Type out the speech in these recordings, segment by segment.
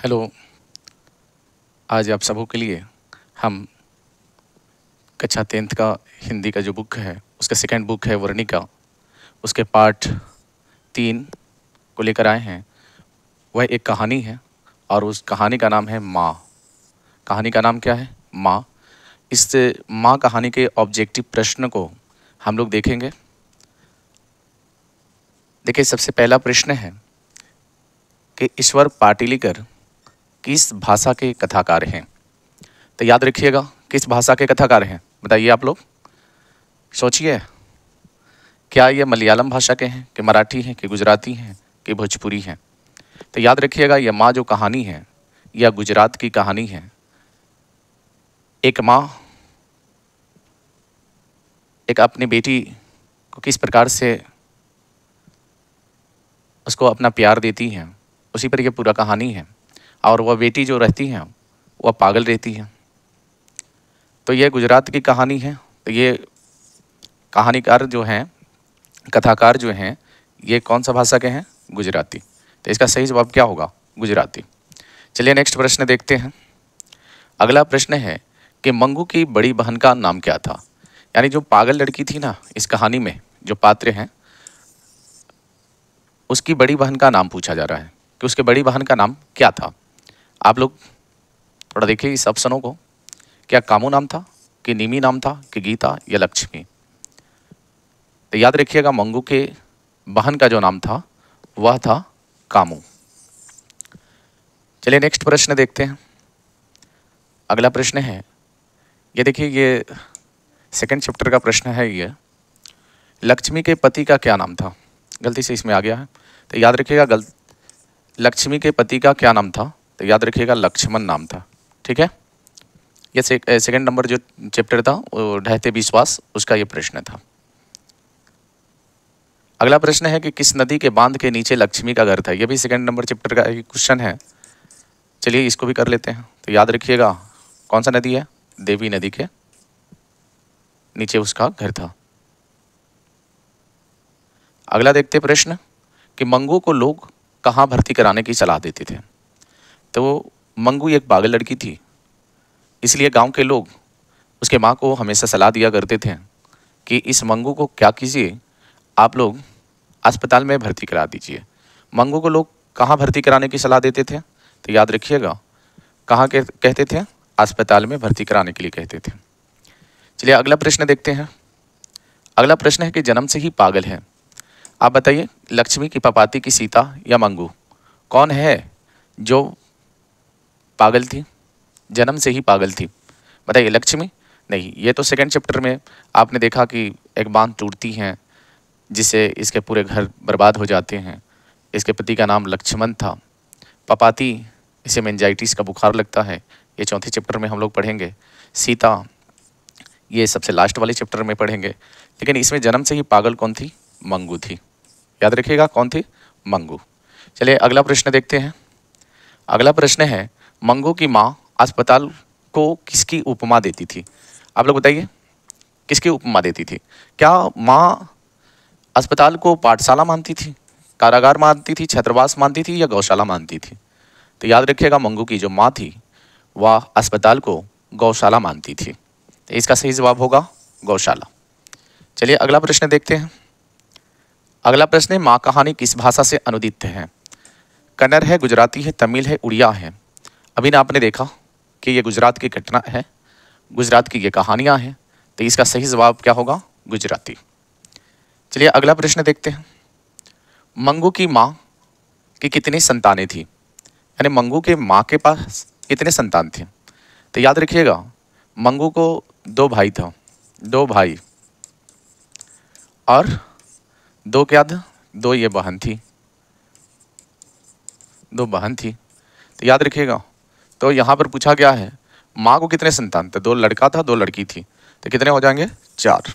Hello. आज आप सबों के लिए हम कक्षा 10th का हिंदी का जो बुक है उसका सेकंड बुक है वर्णिका, उसके पार्ट 3 को लेकर आए हैं। वह एक कहानी है और उस कहानी का नाम है माँ। कहानी का नाम क्या है? माँ। इस माँ कहानी के ऑब्जेक्टिव प्रश्न को हम लोग देखेंगे। देखिए, सबसे पहला प्रश्न है कि ईश्वर पाटलिकर किस भाषा के कथाकार हैं? तो याद रखिएगा, किस भाषा के कथाकार हैं? बताइए आप लोग, सोचिए। क्या ये मलयालम भाषा के हैं कि मराठी हैं कि गुजराती हैं कि भोजपुरी हैं? तो याद रखिएगा, यह माँ जो कहानी है यह गुजरात की कहानी है। एक माँ एक अपनी बेटी को किस प्रकार से उसको अपना प्यार देती है, उसी पर यह पूरा कहानी है। और वह बेटी जो रहती है वह पागल रहती है। तो ये गुजरात की कहानी है। तो ये कहानीकार जो हैं, कथाकार जो हैं, ये कौन सा भाषा के हैं? गुजराती। तो इसका सही जवाब क्या होगा? गुजराती। चलिए नेक्स्ट प्रश्न देखते हैं। अगला प्रश्न है कि मंगू की बड़ी बहन का नाम क्या था? यानी जो पागल लड़की थी ना, इस कहानी में जो पात्र हैं, उसकी बड़ी बहन का नाम पूछा जा रहा है कि उसके बड़ी बहन का नाम क्या था। आप लोग थोड़ा देखिए इस ऑप्शनों को। क्या कामू नाम था, कि निमी नाम था, कि गीता या लक्ष्मी? तो याद रखिएगा, मंगू के बहन का जो नाम था वह था कामू। चलिए नेक्स्ट प्रश्न देखते हैं। अगला प्रश्न है, ये देखिए, ये सेकंड चैप्टर का प्रश्न है। ये लक्ष्मी के पति का क्या नाम था? गलती से इसमें आ गया है, तो याद रखिएगा, लक्ष्मी के पति का क्या नाम था? तो याद रखिएगा, लक्ष्मण नाम था। ठीक है, ये सेकंड नंबर जो चैप्टर था वो ढहते विश्वास, उसका ये प्रश्न था। अगला प्रश्न है कि किस नदी के बांध के नीचे लक्ष्मी का घर था? ये भी सेकंड नंबर चैप्टर का एक क्वेश्चन है। चलिए इसको भी कर लेते हैं। तो याद रखिएगा, कौन सा नदी है? देवी नदी के नीचे उसका घर था। अगला देखते प्रश्न कि मंगू को लोग कहाँ भर्ती कराने की सलाह देते थे? तो मंगू एक पागल लड़की थी, इसलिए गांव के लोग उसके माँ को हमेशा सलाह दिया करते थे कि इस मंगू को क्या कीजिए, आप लोग अस्पताल में भर्ती करा दीजिए। मंगू को लोग कहाँ भर्ती कराने की सलाह देते थे? तो याद रखिएगा, कहाँ कहते थे? अस्पताल में भर्ती कराने के लिए कहते थे। चलिए अगला प्रश्न देखते हैं। अगला प्रश्न है कि जन्म से ही पागल है। आप बताइए, लक्ष्मी की पपाती की सीता या मंगू, कौन है जो पागल थी, जन्म से ही पागल थी? बताइए, लक्ष्मी? नहीं, ये तो सेकंड चैप्टर में आपने देखा कि एक बांध टूटती हैं जिससे इसके पूरे घर बर्बाद हो जाते हैं। इसके पति का नाम लक्ष्मण था। पपाती, इसे मेंजाइटिस का बुखार लगता है, ये चौथे चैप्टर में हम लोग पढ़ेंगे। सीता, ये सबसे लास्ट वाले चैप्टर में पढ़ेंगे। लेकिन इसमें जन्म से ही पागल कौन थी? मंगू थी। याद रखिएगा, कौन थी? मंगू। चलिए अगला प्रश्न देखते हैं। अगला प्रश्न है, मंगू की माँ अस्पताल को किसकी उपमा देती थी? आप लोग बताइए, किसकी उपमा देती थी? क्या माँ अस्पताल को पाठशाला मानती थी, कारागार मानती थी, छात्रावास मानती थी या गौशाला मानती थी? तो याद रखिएगा, मंगू की जो माँ थी वह अस्पताल को गौशाला मानती थी। तो इसका सही जवाब होगा गौशाला। चलिए अगला प्रश्न देखते हैं। अगला प्रश्न है, माँ कहानी किस भाषा से अनुदित है? कन्नड़ है, गुजराती है, तमिल है, उड़िया है? अभी ना आपने देखा कि ये गुजरात की घटना है, गुजरात की ये कहानियाँ हैं, तो इसका सही जवाब क्या होगा? गुजराती। चलिए अगला प्रश्न देखते हैं। मंगू की माँ की कितनी संतानें थी? यानी मंगू के माँ के पास कितने संतान थे? तो याद रखिएगा, मंगू को 2 भाई था, 2 भाई और 2 क्या था? 2 ये बहन थी, 2 बहन थी। तो याद रखिएगा, तो यहाँ पर पूछा गया है माँ को कितने संतान थे? 2 लड़का था, 2 लड़की थी, तो कितने हो जाएंगे? 4।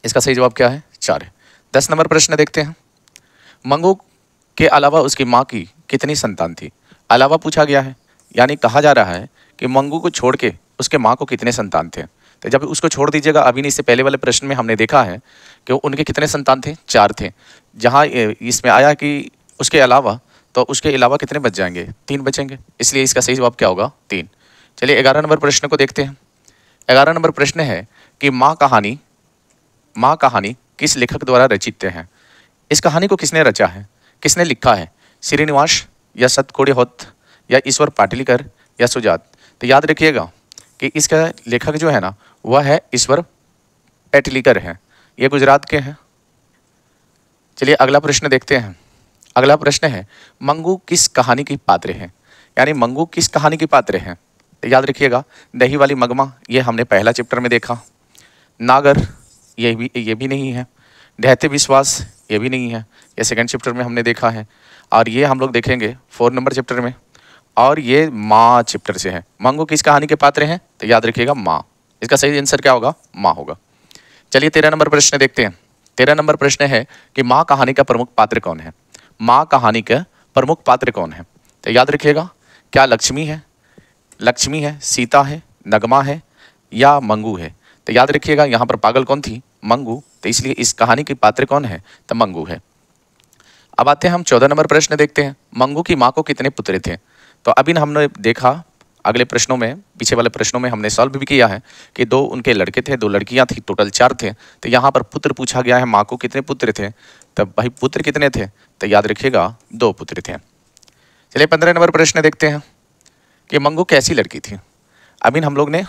इसका सही जवाब क्या है? 4 है। 10 नंबर प्रश्न देखते हैं। मंगू के अलावा उसकी माँ की कितनी संतान थी? अलावा पूछा गया है, यानी कहा जा रहा है कि मंगू को छोड़ के उसके माँ को कितने संतान थे। तो जब उसको छोड़ दीजिएगा, अभी इससे पहले वाले प्रश्न में हमने देखा है कि उनके कितने संतान थे? 4 थे। जहाँ इसमें आया कि उसके अलावा तो उसके अलावा कितने बच जाएंगे? 3 बचेंगे। इसलिए इसका सही जवाब क्या होगा? 3। चलिए 11 नंबर प्रश्न को देखते हैं। 11 नंबर प्रश्न है कि माँ कहानी किस लेखक द्वारा रचित है? इस कहानी को किसने रचा है, किसने लिखा है? श्रीनिवास या सतकोड़ी होत या ईश्वर पाटलीकर या सुजात? तो याद रखिएगा कि इसका लेखक जो है ना वह है ईश्वर पाटलीकर है, ये गुजरात के हैं। चलिए अगला प्रश्न देखते हैं। अगला प्रश्न है मंगू किस कहानी की पात्र है? यानी मंगू किस कहानी की पात्र है? तो याद रखिएगा दही वाली मगमा, ये हमने पहला चैप्टर में देखा। नागर ये भी नहीं है। ढहते विश्वास ये भी नहीं है, ये सेकंड चैप्टर में हमने देखा है। और ये हम लोग देखेंगे 4 नंबर चैप्टर में। और ये माँ चैप्टर से है। मंगू किस कहानी के पात्र हैं? तो याद रखिएगा माँ। इसका सही आंसर क्या होगा? माँ होगा। चलिए 13 नंबर प्रश्न देखते हैं। 13 नंबर प्रश्न है कि माँ कहानी का प्रमुख पात्र कौन है? माँ कहानी का प्रमुख पात्र कौन है? तो याद रखिएगा क्या लक्ष्मी है, सीता है, नगमा है या मंगू है? तो याद रखिएगा यहाँ पर पागल कौन थी? मंगू। तो इसलिए इस कहानी की पात्र कौन है? तो मंगू है। अब आते हैं हम 14 नंबर प्रश्न देखते हैं। मंगू की माँ को कितने पुत्र थे? तो अभी हमने देखा अगले प्रश्नों में, पीछे वाले प्रश्नों में हमने सॉल्व भी किया है कि 2 उनके लड़के थे, 2 लड़कियां थी, टोटल 4 थे। तो यहाँ पर पुत्र पूछा गया है, माँ को कितने पुत्र थे? तब भाई पुत्र कितने थे? तो याद रखिएगा 2 पुत्र थे। चलिए 15 नंबर प्रश्न देखते हैं कि मंगू कैसी लड़की थी? अभी हम लोग ने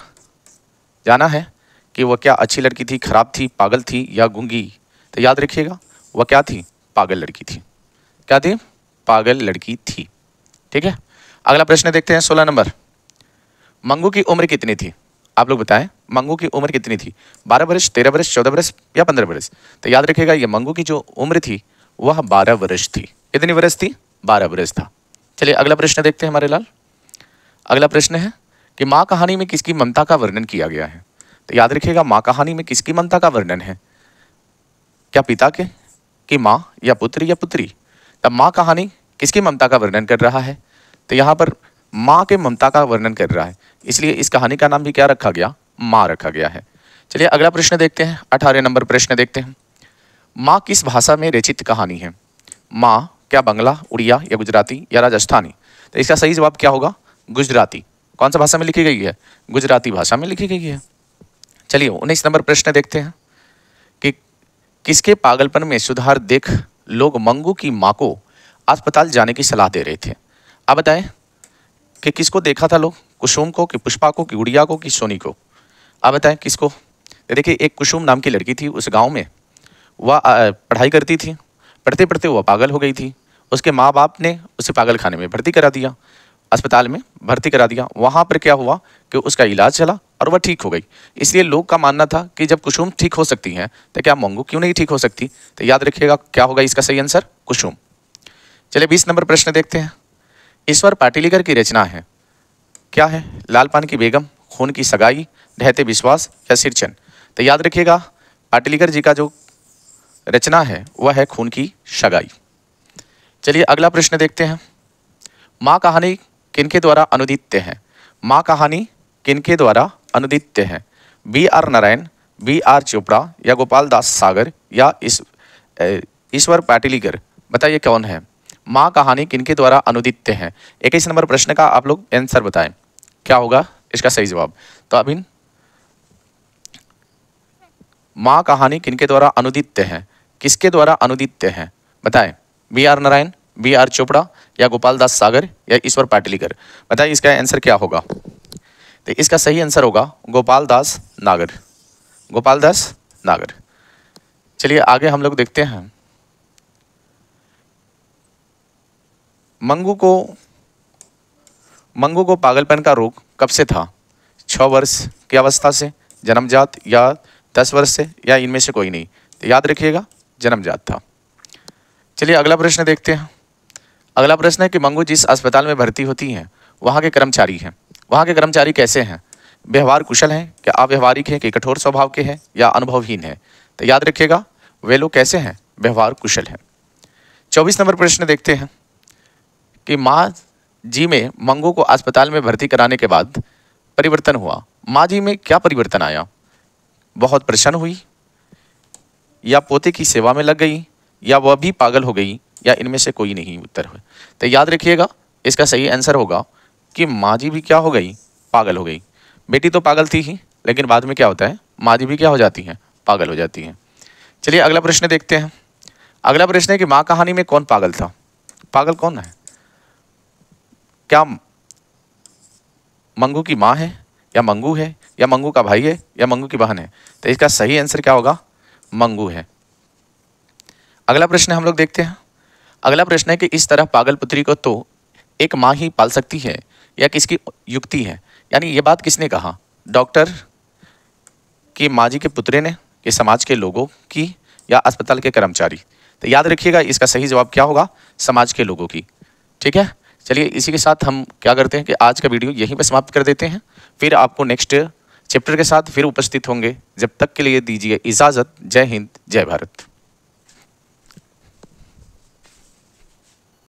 जाना है कि वह क्या अच्छी लड़की थी, खराब थी, पागल थी या गूंगी? तो याद रखिएगा वह क्या थी? पागल लड़की थी। क्या थी? पागल लड़की थी। ठीक है। अगला प्रश्न देखते हैं 16 नंबर। मंगू की उम्र कितनी थी? आप लोग बताएं मंगू की उम्र कितनी थी? 12 वर्ष, 13 वर्ष, 14 वर्ष या 15 वर्ष? तो याद रखिएगा ये मंगू की जो उम्र थी वह 12 वर्ष थी। कितनी वर्ष थी? 12 वर्ष था। चलिए अगला प्रश्न देखते हैं हमारे लाल। अगला प्रश्न है कि माँ कहानी में किसकी ममता का वर्णन किया गया है? तो याद रखिएगा माँ कहानी में किसकी ममता का वर्णन है? क्या पिता के कि माँ या पुत्र या पुत्री? तब माँ कहानी किसकी ममता का वर्णन कर रहा है? तो यहाँ पर माँ के ममता का वर्णन कर रहा है, इसलिए इस कहानी का नाम भी क्या रखा गया? माँ रखा गया है। चलिए अगला प्रश्न देखते हैं। 18 नंबर प्रश्न देखते हैं। माँ किस भाषा में रचित कहानी है? माँ क्या बंगला, उड़िया या गुजराती या राजस्थानी? तो इसका सही जवाब क्या होगा? गुजराती। कौन सा भाषा में लिखी गई है? गुजराती भाषा में लिखी गई है। चलिए 19 नंबर प्रश्न देखते हैं कि किसके पागलपन में सुधार देख लोग मंगू की माँ को अस्पताल जाने की सलाह दे रहे थे? आप बताएं कि किसको देखा था लोग? कुसुम को कि पुष्पा को कि गुड़िया को कि सोनी को? आप बताएं किसको? देखिए एक कुसुम नाम की लड़की थी उस गांव में, वह पढ़ाई करती थी, पढ़ते पढ़ते वह पागल हो गई थी। उसके माँ बाप ने उसे पागल खाने में भर्ती करा दिया, अस्पताल में भर्ती करा दिया। वहाँ पर क्या हुआ कि उसका इलाज चला और वह ठीक हो गई। इसलिए लोग का मानना था कि जब कुसुम ठीक हो सकती हैं तो क्या मंगू क्यों नहीं ठीक हो सकती? तो याद रखिएगा क्या होगा इसका सही आंसर? कुसुम। चलिए 20 नंबर प्रश्न देखते हैं। ईश्वर पाटलीकर की रचना है, क्या है? लाल पान की बेगम, खून की सगाई, ढहते विश्वास या सिरचन? तो याद रखिएगा पाटलीकर जी का जो रचना है वह है खून की सगाई। चलिए अगला प्रश्न देखते हैं। माँ कहानी किनके द्वारा अनुदित है? माँ कहानी किनके द्वारा अनुदित है? B.R. नारायण, B.R. चोपड़ा या गोपाल दास सागर या ईश्वर पाटलीकर? बताइए कौन है? माँ कहानी किनके द्वारा अनुदित है? 21 नंबर प्रश्न का आप लोग आंसर बताएं क्या होगा इसका सही जवाब। तो अभी माँ कहानी किनके द्वारा अनुदित है? किसके द्वारा अनुदित है? बताएं। B.R. नारायण, B.R. चोपड़ा या गोपाल दास सागर या ईश्वर पाटलीकर? बताइए इसका आंसर क्या होगा? तो इसका सही आंसर होगा गोपाल दास नागर। गोपाल दास नागर। चलिए आगे हम लोग देखते हैं। मंगू को पागलपन का रोग कब से था? 6 वर्ष की अवस्था से, जन्मजात या 10 वर्ष से या इनमें से कोई नहीं? तो याद रखिएगा जन्मजात था। चलिए अगला प्रश्न देखते हैं। अगला प्रश्न है कि मंगू जिस अस्पताल में भर्ती होती हैं वहाँ के कर्मचारी हैं, वहाँ के कर्मचारी कैसे हैं? व्यवहार कुशल हैं, क्या अव्यवहारिक हैं, कि कठोर स्वभाव के हैं या अनुभवहीन हैं? तो याद रखिएगा वे लोग कैसे हैं? व्यवहार कुशल हैं। 24 नंबर प्रश्न देखते हैं कि माँ जी में मंगू को अस्पताल में भर्ती कराने के बाद परिवर्तन हुआ। माँ जी में क्या परिवर्तन आया? बहुत प्रसन्न हुई या पोते की सेवा में लग गई या वह भी पागल हो गई या इनमें से कोई नहीं उत्तर है। तो याद रखिएगा इसका सही आंसर होगा कि माँ जी भी क्या हो गई, पागल हो गई। बेटी तो पागल थी ही, लेकिन बाद में क्या होता है, माँ जी भी क्या हो जाती हैं, पागल हो जाती हैं। चलिए अगला प्रश्न देखते हैं। अगला प्रश्न है कि माँ कहानी में कौन पागल था? पागल कौन है? क्या मंगू की माँ है, या मंगू है, या मंगू का भाई है, या मंगू की बहन है? तो इसका सही आंसर क्या होगा, मंगू है। अगला प्रश्न हम लोग देखते हैं। अगला प्रश्न है कि इस तरह पागल पुत्री को तो एक माँ ही पाल सकती है, या किसकी युक्ति है? यानी ये बात किसने कहा, डॉक्टर की माँ जी के पुत्रे ने, कि समाज के लोगों की, या अस्पताल के कर्मचारी? तो याद रखिएगा इसका सही जवाब क्या होगा, समाज के लोगों की। ठीक है, चलिए इसी के साथ हम क्या करते हैं कि आज का वीडियो यहीं पर समाप्त कर देते हैं। फिर आपको नेक्स्ट चैप्टर के साथ फिर उपस्थित होंगे। जब तक के लिए दीजिए इजाज़त। जय हिंद, जय भारत।